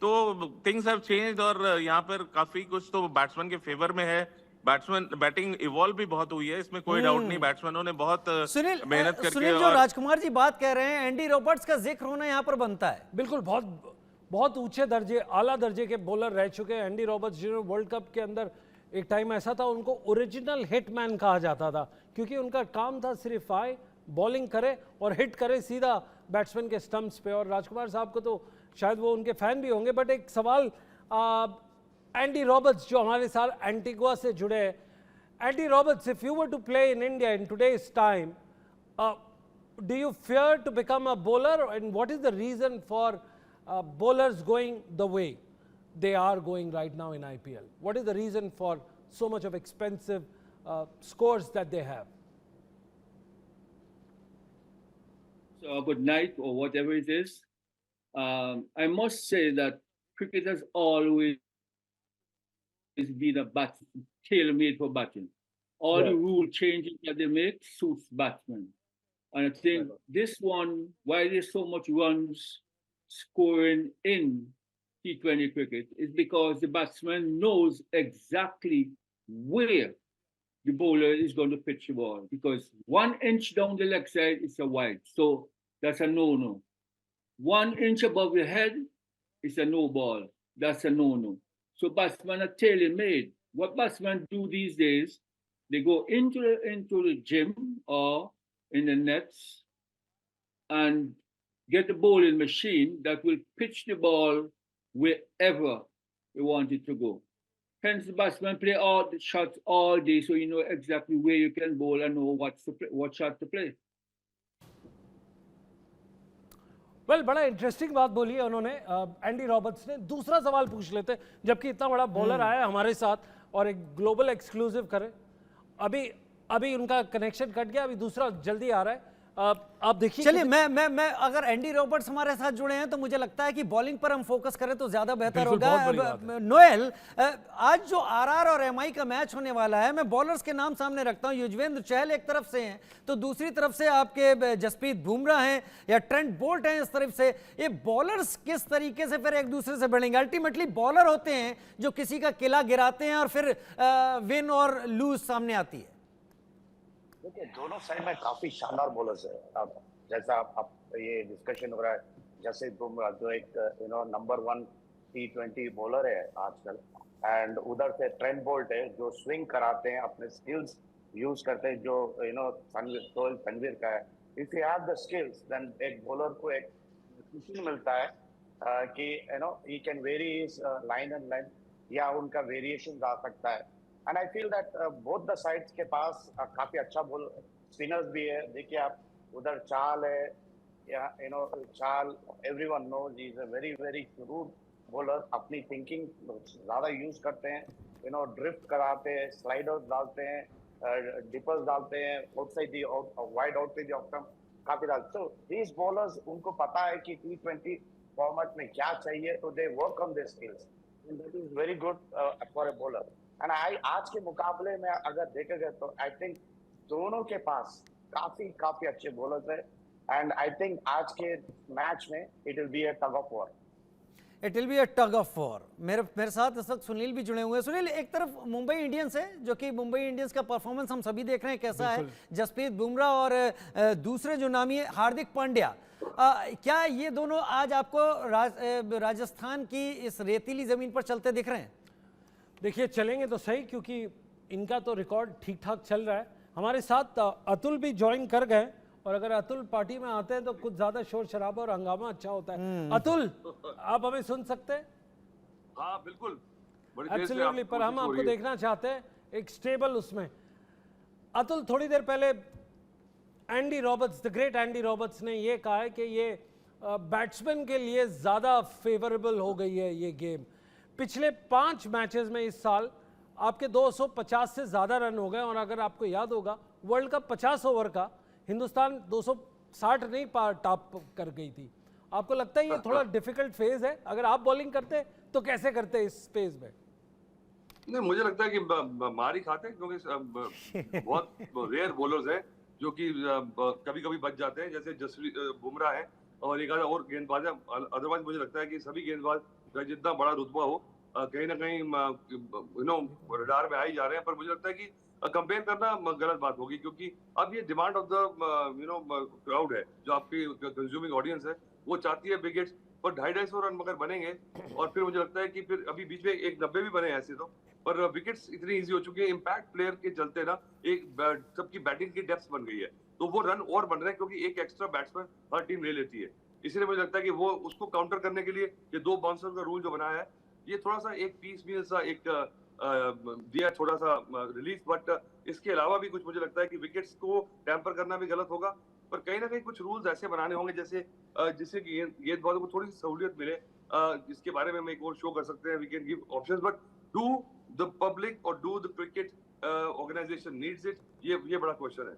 तो things have changed और यहाँ पर काफी कुछ तो बैट्समैन के फेवर में है। बैट्समैन बैटिंग इवॉल्व भी बहुत हुई है, इसमें कोई डाउट नहीं। बैट्समैनों ने बहुत मेहनत करके, सुनील, जो और राजकुमार जी बात कह रहे हैं, एंडी रॉबर्ट्स का जिक्र होना यहाँ पर बनता है। बिल्कुल, बहुत बहुत ऊंचे दर्जे, आला दर्जे के बॉलर रह चुके हैं एंडी रॉबर्ट्स, जिन्होंने वर्ल्ड कप के अंदर एक टाइम ऐसा था उनको ओरिजिनल हिटमैन कहा जाता था, क्योंकि उनका काम था सिर्फ आए, बॉलिंग करे और हिट करे सीधा बैट्समैन के स्टंप्स पे। और राजकुमार साहब को तो शायद वो उनके फैन भी होंगे, बट एक सवाल, एंडी रॉबर्ट्स जो हमारे साथ एंटीगुआ से जुड़े हैं, Andy Roberts, if you were to play in India in today's time, do you fear to become a bowler, and what is the reason for bowlers going the way they are going right now in IPL? What is the reason for so much of expensive scores that they have? So good night or whatever it is. I must say that cricket has always been tailor-made for batting. All the rule changes that they make suits batsmen. And I think this one, why there's so much runs scoring in T20 cricket, is because the batsman knows exactly where the bowler is going to pitch the ball. Because 1 inch down the leg side is a wide, so that's a no-no. 1 inch above the head is a no ball. That's a no-no. So batsmen are tailor-made. What batsmen do these days, they go into the gym or in the nets and get the bowling machine that will pitch the ball wherever you want it to go. Hence, the batsman play all the shots all day, so you know exactly where you can bowl and know what shot to play. Well, बड़ा interesting बात बोली है उन्होंने, Andy Roberts ने। दूसरा सवाल पूछ लेते, जबकि इतना बड़ा बॉलर आया हमारे साथ और एक ग्लोबल एक्सक्लूसिव करे, अभी उनका कनेक्शन कट गया, अभी दूसरा जल्दी आ रहा है। आप देखिए, चलिए, मैं अगर एंडी रॉबर्ट्स हमारे साथ जुड़े हैं तो मुझे लगता है कि बॉलिंग पर हम फोकस करें तो ज्यादा बेहतर होगा। नोएल, आज जो आरआर और एमआई का मैच होने वाला है, मैं बॉलर्स के नाम सामने रखता हूं। युजवेंद्र चहल एक तरफ से हैं, तो दूसरी तरफ से आपके जसप्रीत बुमराह हैं या ट्रेंट बोल्ट हैं इस तरफ से। ये बॉलर्स किस तरीके से फिर एक दूसरे से भिड़ेंगे? अल्टीमेटली बॉलर होते हैं जो किसी का किला गिराते हैं और फिर विन और लूज सामने आती है। देखिए, दोनों साइड में काफी शानदार बॉलर्स है। अब जैसा आप ये डिस्कशन हो रहा है, जैसे बुमराह जो एक नंबर 1 T20 बॉलर है आजकल, एंड उधर से ट्रेंट बोल्ट है जो स्विंग कराते हैं, अपने स्किल्स यूज करते हैं, जो तनवीर का है। If you have the skills, then एक बॉलर को एक खुशी मिलता है कि he can vary his line and length, या उनका वेरिएशन आ सकता है। And I feel that both the sides के पास काफी अच्छा बॉल स्पिनर्स भी है। देखिए आप, उधर चाल है, या चाल everyone knows he is a very very shrewd bowler. अपनी थिंकिंग ज्यादा यूज करते हैं, ड्रिफ्ट कराते हैं, स्लाइडर्स डालते हैं, डिपर्स डालते हैं, outside the wide outside the of काफी डालते। तो दीज बॉलर्स, उनको पता है कि T20 फॉर्मेट में क्या चाहिए, तो they work on their skills, and that is very good for a bowler. And आज के मुकाबले में अगर देखेंगे तो आई थिंक दोनों के पास काफी अच्छे बॉलर्स है, एंड आई थिंक आज के मैच में it will be a tug of war. It will be a tug of war. मेरे साथ इस वक्त सुनील भी जुड़े हुए हैं। सुनील, एक तरफ मुंबई इंडियंस है, जो कि मुंबई इंडियंस का परफॉर्मेंस हम सभी देख रहे हैं कैसा है, जसप्रीत बुमराह, और दूसरे जो नामी है हार्दिक पांड्या। क्या ये दोनों आज आपको राजस्थान की इस रेतीली जमीन पर चलते दिख रहे हैं? देखिए, चलेंगे तो सही, क्योंकि इनका तो रिकॉर्ड ठीक ठाक चल रहा है। हमारे साथ अतुल भी ज्वाइन कर गए, और अगर अतुल पार्टी में आते हैं तो कुछ ज्यादा शोर शराबा और हंगामा अच्छा होता है। अतुल, आप हमें सुन सकते हैं? हाँ बिल्कुल, एब्सोल्युटली, पर हम आपको देखना चाहते हैं एक स्टेबल उसमें। अतुल, थोड़ी देर पहले Andy Roberts, the great Andy Roberts ने ये कहा है कि ये बैट्समैन के लिए ज्यादा फेवरेबल हो गई है ये गेम। पिछले 5 मैचेस में इस साल आपके 250 से ज्यादा रन हो गए, और अगर आपको याद होगा वर्ल्ड कप 50 ओवर का हिंदुस्तान 260 नहीं टॉप कर गई थी। आपको लगता है ये थोड़ा डिफिकल्ट फेज है? अगर आप बॉलिंग करते तो कैसे करते इस फेज में? नहीं, मुझे लगता है कि मार ही खाते हैं, क्योंकि बहुत रेयर बॉलर्स हैं जो कि कभी कभी बच जाते हैं। जैसे जसप्रीत बुमराह है, और एक आधा और गेंदबाज है। अदरवाइज मुझे लगता है कि सभी गेंदबाज का जितना बड़ा रुतबा हो कहीं ना कहीं रडार में आ ही जा रहे हैं। पर मुझे लगता है कि कंपेयर करना गलत बात होगी, क्योंकि अब ये डिमांड ऑफ द क्राउड है, जो आपकी कंज्यूमिंग ऑडियंस है, वो चाहती है विकेट्स। पर 250-250 रन मगर बनेंगे, और फिर मुझे लगता है कि फिर अभी बीच में 190 भी बने ऐसे तो, पर विकेट्स इतनी इजी हो चुकी है इम्पैक्ट प्लेयर के चलते ना, एक सबकी बैटिंग की डेप्थ बन गई है, तो वो रन और बन रहे हैं क्योंकि एक एक्स्ट्रा बैट्समैन हर टीम ले लेती है। इसलिए मुझे लगता है कि वो उसको काउंटर करने के लिए ये 2 बाउंसर का रूल जो बनाया है, ये थोड़ा सा एक पीस मील सा एक दिया थोड़ा सा रिलीफ। बट इसके अलावा भी कुछ मुझे लगता है कि विकेट्स को टैंपर करना भी गलत होगा, पर कहीं ना कहीं कुछ रूल्स ऐसे बनाने होंगे जैसे जिससे कि गेंदबाजों को थोड़ी सी सहूलियत मिले। इसके बारे में हम एक और शो कर सकते हैं, we can give options, but do the public or do the cricket organisation needs it, ये बड़ा क्वेश्चन है।